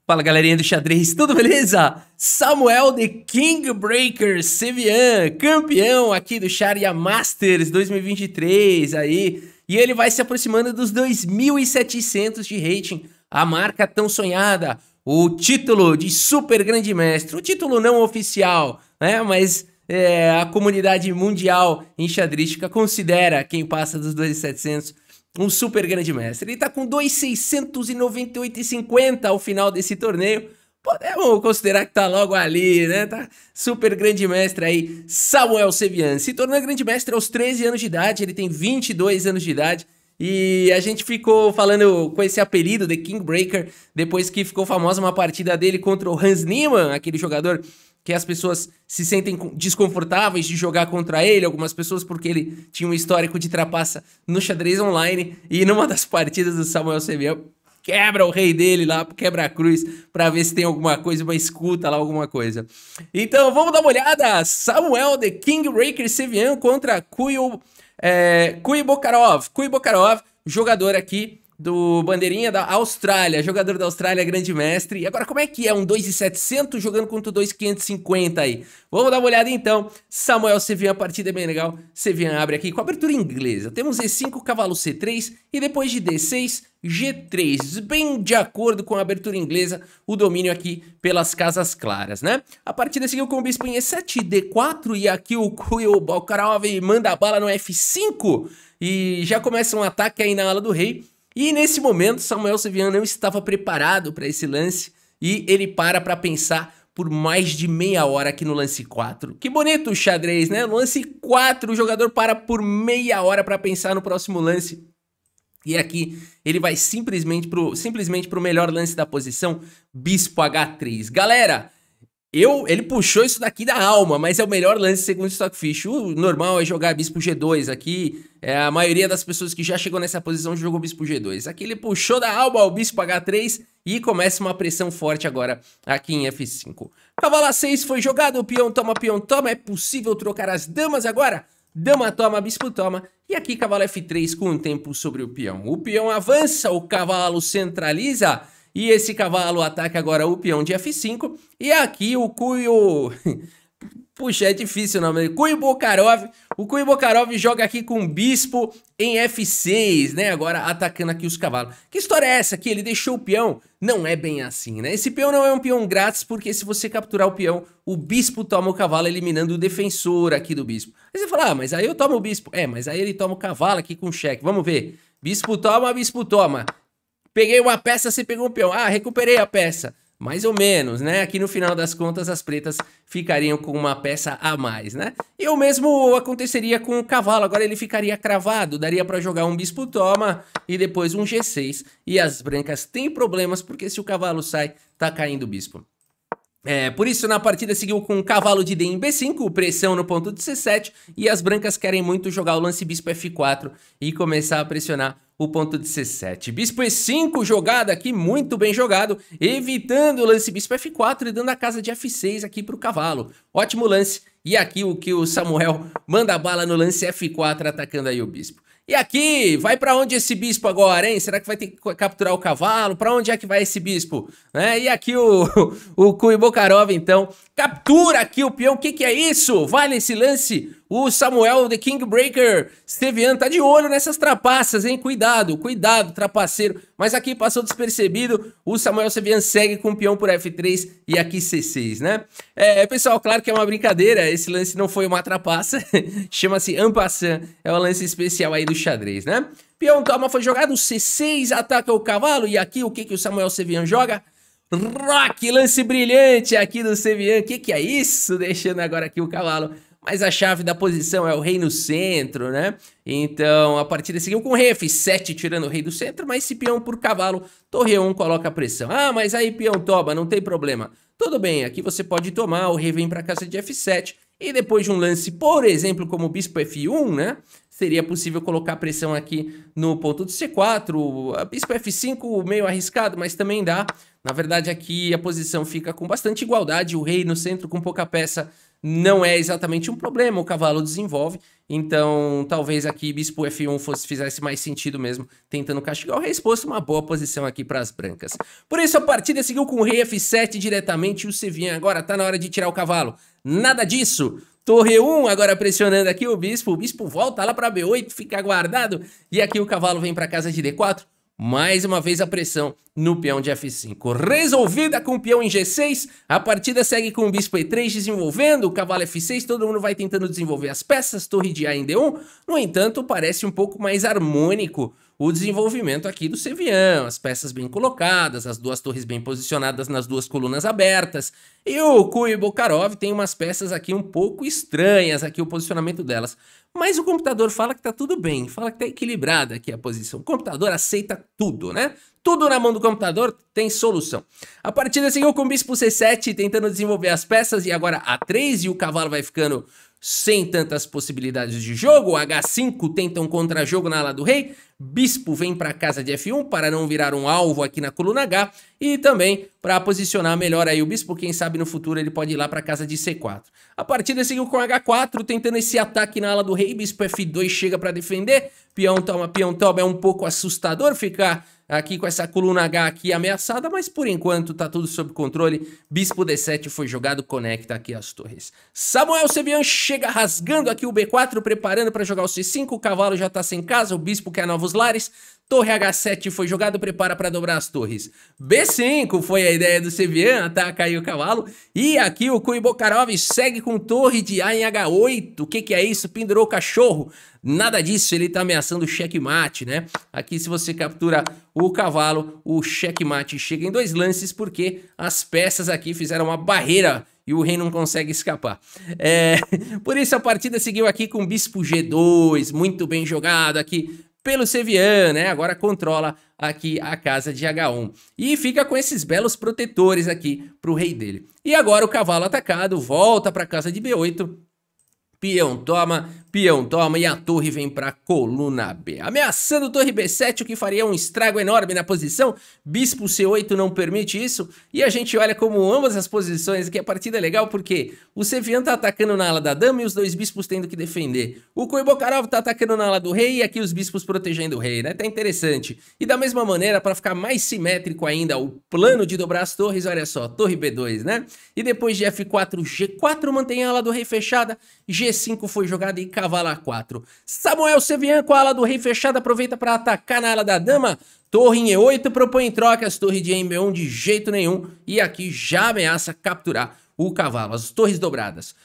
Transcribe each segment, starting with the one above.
Fala galerinha do xadrez, tudo beleza? Samuel The King Breaker Sevian, campeão aqui do Sharia Masters 2023 aí. E ele vai se aproximando dos 2.700 de rating, a marca tão sonhada, o título de Super Grande Mestre, o título não oficial, né? Mas a comunidade mundial em xadrística considera quem passa dos 2.700 um super grande mestre. Ele tá com 2.698,50 ao final desse torneio. Podemos considerar que tá logo ali, né? Tá super grande mestre aí, Samuel Sevian. Se tornou grande mestre aos 13 anos de idade, ele tem 22 anos de idade. E a gente ficou falando com esse apelido, The King Breaker, depois que ficou famosa uma partida dele contra o Hans Niemann, aquele jogador que as pessoas se sentem desconfortáveis de jogar contra ele, algumas pessoas porque ele tinha um histórico de trapaça no xadrez online, e numa das partidas do Samuel Sevian, quebra o rei dele lá, quebra a cruz, pra ver se tem alguma coisa, uma escuta lá, alguma coisa. Então, vamos dar uma olhada, Samuel The King Breaker Sevian contra Kuy Bokarov. Kuy Bokarov, jogador aqui do bandeirinha da Austrália, jogador da Austrália, grande mestre. E agora como é que é um 2.700 jogando contra o 2.550 aí? Vamos dar uma olhada então. Samuel Sevian, a partida é bem legal. Sevian abre aqui com a abertura inglesa. Temos E5, cavalo C3 e depois de D6, G3. Bem de acordo com a abertura inglesa, o domínio aqui pelas casas claras, né? A partida seguiu com o bispo em E7, D4 e aqui o Kuy Bokarov manda a bala no F5 e já começa um ataque aí na ala do rei. E nesse momento, Samuel Sevian não estava preparado para esse lance e ele para pensar por mais de meia hora aqui no lance 4. Que bonito o xadrez, né? No lance 4, o jogador para por meia hora para pensar no próximo lance. E aqui ele vai simplesmente pro melhor lance da posição, bispo H3. Galera, ele puxou isso daqui da alma, mas é o melhor lance segundo o Stockfish. O normal é jogar bispo G2 aqui. A maioria das pessoas que já chegou nessa posição jogou bispo G2. Aqui ele puxou da alma o bispo H3 e começa uma pressão forte agora aqui em F5. Cavalo A6 foi jogado, peão toma, é possível trocar as damas agora? Dama toma, bispo toma, e aqui cavalo F3 com um tempo sobre o peão. O peão avança, o cavalo centraliza, e esse cavalo ataca agora o peão de F5, e aqui o Kuy... Puxa, é difícil o nome dele. Kuy Bokarov. O Kuy Bokarov joga aqui com bispo em F6, né? Agora atacando aqui os cavalos. Que história é essa aqui? Ele deixou o peão? Não é bem assim, né? Esse peão não é um peão grátis, porque se você capturar o peão, o bispo toma o cavalo, eliminando o defensor aqui do bispo. Aí você fala, ah, mas aí eu tomo o bispo. É, mas aí ele toma o cavalo aqui com cheque. Vamos ver. Bispo toma, bispo toma. Peguei uma peça, você pegou um peão. Ah, recuperei a peça. Mais ou menos, né? Aqui no final das contas as pretas ficariam com uma peça a mais, né? E o mesmo aconteceria com o cavalo, agora ele ficaria cravado, daria pra jogar um bispo toma e depois um G6. E as brancas têm problemas porque se o cavalo sai, tá caindo o bispo. Por isso na partida seguiu com o cavalo de D em B5, pressão no ponto de C7, e as brancas querem muito jogar o lance bispo F4 e começar a pressionar o ponto de C7. Bispo E5 jogado aqui, muito bem jogado, evitando o lance bispo F4 e dando a casa de F6 aqui para o cavalo. Ótimo lance, e aqui o que o Samuel manda a bala no lance F4 atacando aí o bispo. E aqui, vai pra onde esse bispo agora, hein? Será que vai ter que capturar o cavalo? Pra onde é que vai esse bispo? E aqui o Kuy Bokarov, então, captura aqui o peão. O que é isso? Vale esse lance? O Samuel The King Breaker Sevian tá de olho nessas trapaças, hein? Cuidado, cuidado, trapaceiro. Mas aqui passou despercebido. O Samuel Sevian segue com o peão por F3 e aqui C6, né? Pessoal, claro que é uma brincadeira. Esse lance não foi uma trapaça. Chama-se en passant. É um lance especial aí do xadrez, né? Peão toma, foi jogado, C6, ataca o cavalo. E aqui o que o Samuel Sevian joga? Rock, lance brilhante aqui do Sevian. O que é isso? Deixando agora aqui o cavalo. Mas a chave da posição é o rei no centro, né? Então a partida seguiu com o rei F7 tirando o rei do centro, mas esse peão por cavalo, torre 1 coloca a pressão. Ah, mas aí peão toma, não tem problema. Tudo bem, aqui você pode tomar, o rei vem para casa de F7 e depois de um lance, por exemplo, como o bispo F1, né? Seria possível colocar pressão aqui no ponto de C4, a bispo F5 meio arriscado, mas também dá. Na verdade aqui a posição fica com bastante igualdade, o rei no centro com pouca peça não é exatamente um problema, o cavalo desenvolve, então talvez aqui bispo F1 fizesse mais sentido mesmo, tentando castigar o rei, exposto uma boa posição aqui para as brancas. Por isso a partida seguiu com o rei F7 diretamente e o Sevian agora tá na hora de tirar o cavalo. Nada disso! Torre 1 agora pressionando aqui o bispo volta lá para B8, fica guardado, e aqui o cavalo vem para casa de D4. Mais uma vez a pressão no peão de F5. Resolvida com o peão em G6, a partida segue com o bispo E3 desenvolvendo, o cavalo F6, todo mundo vai tentando desenvolver as peças, torre de A em D1. No entanto, parece um pouco mais harmônico o desenvolvimento aqui do Sevian, as peças bem colocadas, as duas torres bem posicionadas nas duas colunas abertas. E o Kuibokarov tem umas peças aqui um pouco estranhas, aqui o posicionamento delas. Mas o computador fala que tá tudo bem, fala que tá equilibrada aqui a posição. O computador aceita tudo, né? Tudo na mão do computador tem solução. A partida seguiu com o bispo C7 tentando desenvolver as peças e agora A3 e o cavalo vai ficando sem tantas possibilidades de jogo. H5 tenta um contra-jogo na ala do rei. Bispo vem para a casa de F1 para não virar um alvo aqui na coluna H e também para posicionar melhor aí o bispo, quem sabe no futuro ele pode ir lá para a casa de C4. A partida seguiu com H4 tentando esse ataque na ala do rei, bispo F2 chega para defender, peão toma, é um pouco assustador ficar aqui com essa coluna H aqui ameaçada, mas por enquanto tá tudo sob controle. Bispo D7 foi jogado, conecta aqui as torres. Samuel Sevian chega rasgando aqui o B4, preparando para jogar o C5, o cavalo já tá sem casa, o bispo quer novos lares. Torre H7 foi jogado, prepara para dobrar as torres. B5 foi a ideia do Sevian, ataca aí o cavalo. E aqui o Kuibokarov segue com torre de A em H8. O que é isso? Pendurou o cachorro. Nada disso, ele tá ameaçando o checkmate, né? Aqui se você captura o cavalo, o checkmate chega em 2 lances porque as peças aqui fizeram uma barreira e o rei não consegue escapar. Por isso a partida seguiu aqui com bispo G2, muito bem jogado aqui pelo Sevian, né? Agora controla aqui a casa de H1. E fica com esses belos protetores aqui pro rei dele. E agora o cavalo atacado volta para a casa de B8. Peão toma e a torre vem para a coluna B. Ameaçando torre B7, o que faria um estrago enorme na posição. Bispo C8 não permite isso. E a gente olha como ambas as posições aqui. A partida é legal porque o Sevian tá atacando na ala da dama e os 2 bispos tendo que defender. O Kuibokarov tá atacando na ala do rei e aqui os bispos protegendo o rei, né? Tá interessante. E da mesma maneira, para ficar mais simétrico ainda, o plano de dobrar as torres, olha só, torre B2, né? E depois de F4, G4 mantém a ala do rei fechada, G5 foi jogada e cavalo A4. Samuel Sevian com a ala do rei fechada aproveita para atacar na ala da dama. Torre em E8 propõe trocas, torre de E em B1 de jeito nenhum. E aqui já ameaça capturar o cavalo, as torres dobradas.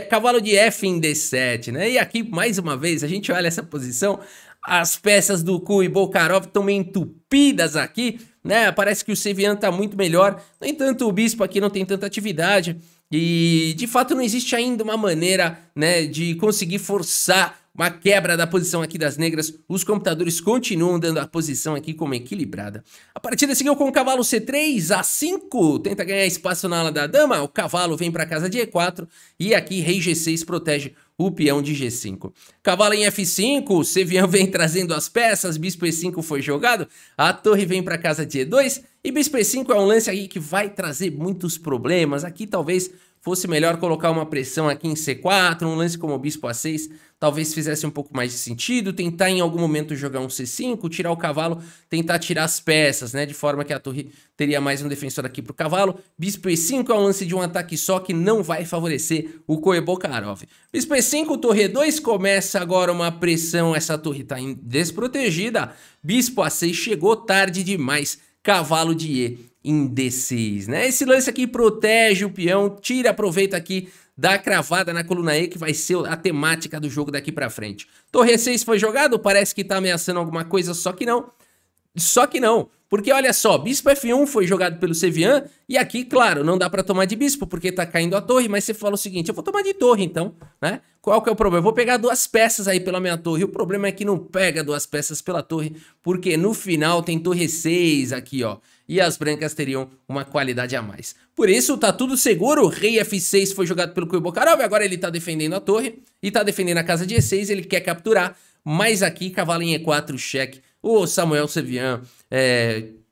Cavalo de F em D7, né? E aqui, mais uma vez, a gente olha essa posição. As peças do Kuibokarov estão meio entupidas aqui, né? Parece que o Sevian tá muito melhor. No entanto, o bispo aqui não tem tanta atividade. E de fato não existe ainda uma maneira, né, de conseguir forçar uma quebra da posição aqui das negras. Os computadores continuam dando a posição aqui como equilibrada. A partida seguiu com o cavalo C3, A5, tenta ganhar espaço na ala da dama, o cavalo vem para a casa de E4 e aqui rei G6 protege o peão de G5. Cavalo em F5, Sevian vem trazendo as peças, bispo E5 foi jogado, a torre vem para a casa de E2 e bispo E5 é um lance aí que vai trazer muitos problemas. Aqui talvez fosse melhor colocar uma pressão aqui em C4, um lance como o bispo A6 talvez fizesse um pouco mais de sentido, tentar em algum momento jogar um C5, tirar o cavalo, tentar tirar as peças, né, de forma que a torre teria mais um defensor aqui pro cavalo. Bispo E5 é um lance de um ataque só que não vai favorecer o Kuibokarov. Bispo E5, torre E2, começa agora uma pressão, essa torre tá desprotegida, bispo A6 chegou tarde demais, cavalo de E em D6, né? Esse lance aqui protege o peão, aproveita aqui da cravada na coluna E, que vai ser a temática do jogo daqui pra frente. Torre E6 foi jogado, parece que tá ameaçando alguma coisa, só que não. Porque olha só, bispo F1 foi jogado pelo Sevian, e aqui, claro, não dá pra tomar de bispo, porque tá caindo a torre, mas você fala o seguinte, eu vou tomar de torre então, né? Qual que é o problema? Eu vou pegar 2 peças aí pela minha torre, o problema é que não pega 2 peças pela torre, porque no final tem torre 6 aqui, ó, e as brancas teriam uma qualidade a mais. Por isso, tá tudo seguro, rei F6 foi jogado pelo Kuibokarov, agora ele tá defendendo a torre, e tá defendendo a casa de E6, ele quer capturar, mas aqui, cavalo em E4, cheque, o Samuel Sevian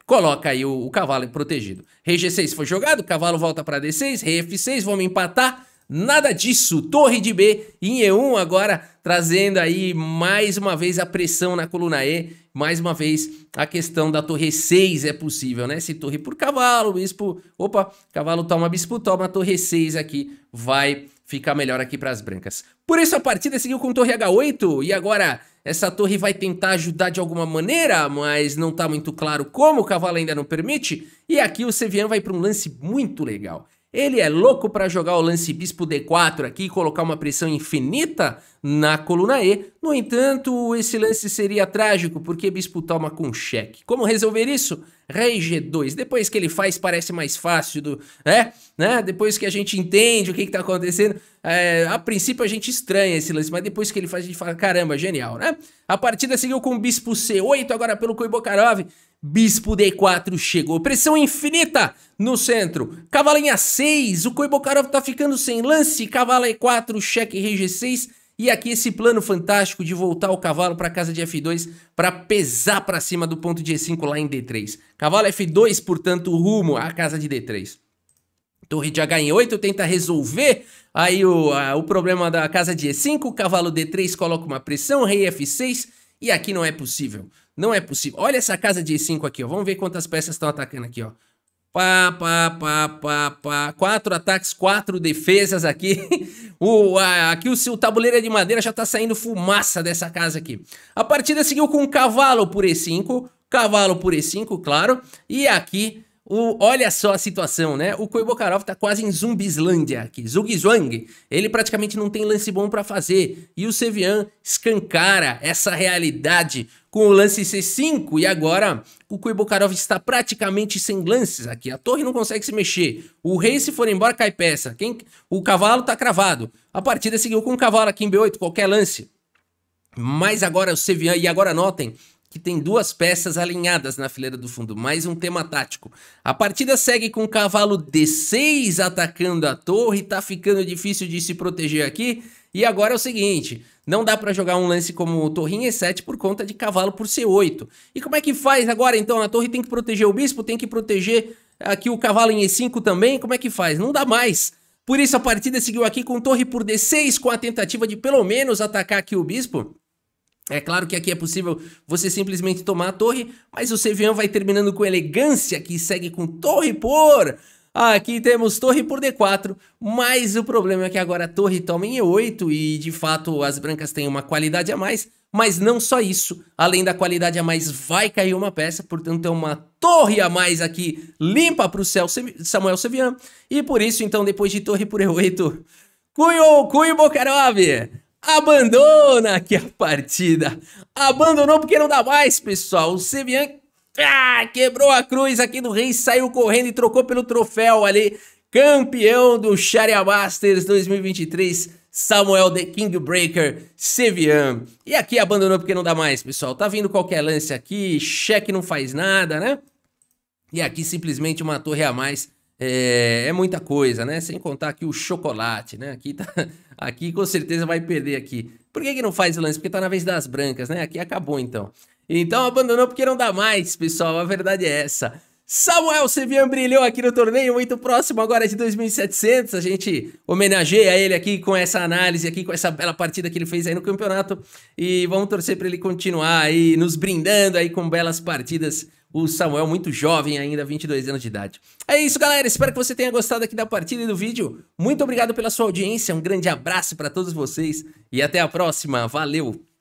coloca aí o cavalo protegido. Rei G6 foi jogado, cavalo volta para D6, rei F6, vamos empatar. Nada disso, torre de B em E1 agora trazendo aí mais uma vez a pressão na coluna E, mais uma vez a questão da torre 6 é possível, né? Se torre por cavalo, bispo, opa, cavalo toma, bispo toma, torre 6 aqui vai ficar melhor aqui para as brancas. Por isso a partida seguiu com torre H8 e agora essa torre vai tentar ajudar de alguma maneira, mas não tá muito claro como, o cavalo ainda não permite. E aqui o Sevian vai para um lance muito legal. Ele é louco para jogar o lance bispo D4 aqui e colocar uma pressão infinita na coluna E. No entanto, esse lance seria trágico porque bispo toma com cheque. Como resolver isso? Rei G2. Depois que ele faz parece mais fácil, né? Depois que a gente entende o que está acontecendo, a princípio a gente estranha esse lance, mas depois que ele faz a gente fala, caramba, genial, né? A partida seguiu com bispo C8 agora pelo Koibokarov. Bispo D4 chegou, pressão infinita no centro, cavalo em A6, o Koibokarov tá ficando sem lance, cavalo E4, cheque rei G6, e aqui esse plano fantástico de voltar o cavalo para casa de F2 para pesar para cima do ponto de E5 lá em D3. Cavalo F2, portanto, rumo à casa de D3. Torre de H em 8 tenta resolver aí o problema da casa de E5, cavalo D3 coloca uma pressão, rei F6, e aqui não é possível. Não é possível. Olha essa casa de E5 aqui, ó. Vamos ver quantas peças estão atacando aqui, ó. 4 ataques, 4 defesas aqui. Aqui o tabuleiro é de madeira, já tá saindo fumaça dessa casa aqui. A partida seguiu com cavalo por E5, claro. E aqui, olha só a situação, né? O Koibokarov tá quase em Zumbislândia aqui, Zugzwang. Ele praticamente não tem lance bom pra fazer. E o Sevian escancara essa realidade com o lance C5, e agora o Koibokarov está praticamente sem lances aqui. A torre não consegue se mexer. O rei, se for embora, cai peça. O cavalo tá cravado. A partida seguiu com o cavalo aqui em B8, qualquer lance. Mas agora o Sevian, e agora notem que tem duas peças alinhadas na fileira do fundo, mais um tema tático. A partida segue com o cavalo D6 atacando a torre, tá ficando difícil de se proteger aqui. E agora é o seguinte, não dá pra jogar um lance como torre em E7 por conta de cavalo por C8. E como é que faz agora então? A torre tem que proteger o bispo, tem que proteger aqui o cavalo em E5 também, como é que faz? Não dá mais. Por isso a partida seguiu aqui com torre por D6, com a tentativa de pelo menos atacar aqui o bispo. É claro que aqui é possível você simplesmente tomar a torre, mas o Sevian vai terminando com elegância, que segue com torre por... Aqui temos torre por D4, mas o problema é que agora a torre toma em E8 e de fato as brancas têm uma qualidade a mais, mas não só isso, além da qualidade a mais vai cair uma peça, portanto é uma torre a mais aqui limpa para o Samuel Sevian, e por isso então depois de torre por E8, Koibokarov abandona aqui a partida, abandonou porque não dá mais, pessoal. O Sevian quebrou a cruz aqui do rei, saiu correndo e trocou pelo troféu ali, campeão do Sharia Masters 2023, Samuel The King Breaker Sevian. E aqui abandonou porque não dá mais, pessoal. Tá vindo qualquer lance aqui, cheque não faz nada, né? E aqui simplesmente uma torre a mais. É muita coisa, né? Sem contar aqui o chocolate, né? Aqui com certeza vai perder aqui. Por que não faz o lance? Porque tá na vez das brancas, né? Aqui acabou então. Então abandonou porque não dá mais, pessoal. A verdade é essa. Samuel Sevian brilhou aqui no torneio, muito próximo agora de 2.700. A gente homenageia ele aqui com essa análise, aqui com essa bela partida que ele fez aí no campeonato. E vamos torcer para ele continuar aí nos brindando aí com belas partidas. O Samuel muito jovem ainda, 22 anos de idade. É isso, galera. Espero que você tenha gostado aqui da partida e do vídeo. Muito obrigado pela sua audiência. Um grande abraço para todos vocês e até a próxima. Valeu!